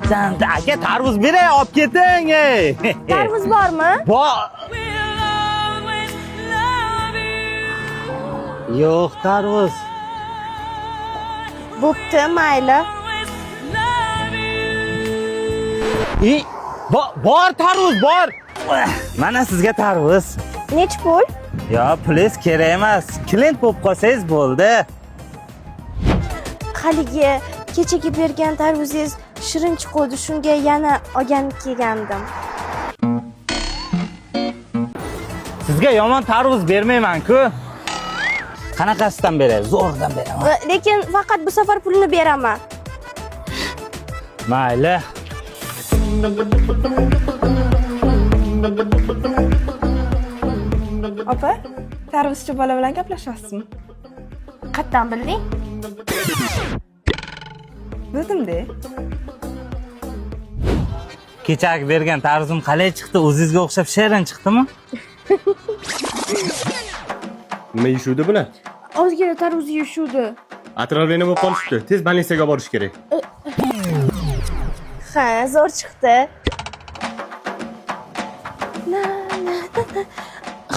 Aka tarvuz beray, olib keting. Tarvuz bormi? Bor. Yo'q, tarvuz. Bo'pti, mayli. Bor tarvuz, bor. Mana sizga tarvuz. Nech pul? Yo, pulingizga kerak emas. Klient bo'lib qolsangiz bo'ldi. Haligi kechagi bergan tarvuzingiz shirin chiqdi, shunga yana olgan kelgandim. Sizga yomon tarvuz bermayman-ku. Qanaqasidan beray? Zo'rdan beraman. Lekin faqat bu safar pulni beraman. Mayli. Opa, tarvuzchi bola bilan gaplashyapsizmi? Qayerdan bilding? Bildim-de. Kechagi bergan tarvuzim qalay chiqdi? O'zingizga o'xshab shirin chiqdimi? Nima yeyishuvdi bular? Ozgina tarvuz yeyishuvdi. Atroflarni bo'lib qolishdi. Tez больницаga borish kerak. Ha, zo'r chiqdi.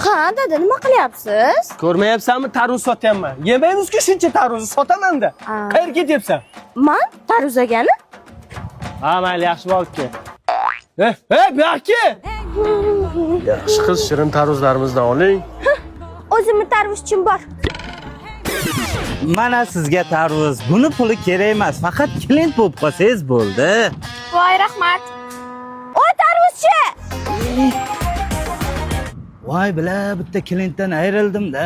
Ha, dada, nima qilyapsiz? Ko'rmayapsanmi, tarvuz sotyapman. Yemaymiz-ku shuncha tarvuzni sotaman-da. Qayerga ketyapsan? Men tarvuz olgani? Ha, mayli, yaxshi olib kel. Bu yoqqa. Yaxshi qiz, shirin tarvuzlarimizdan oling. O'zimni tarvuzchim bor. Mana sizga tarvuz. Buni puli kerak emas, faqat klient bo'lib qolsangiz bo'ldi. Voy, rahmat. O tarvuzchi! Voy, bitta klientdan ayrildim-da.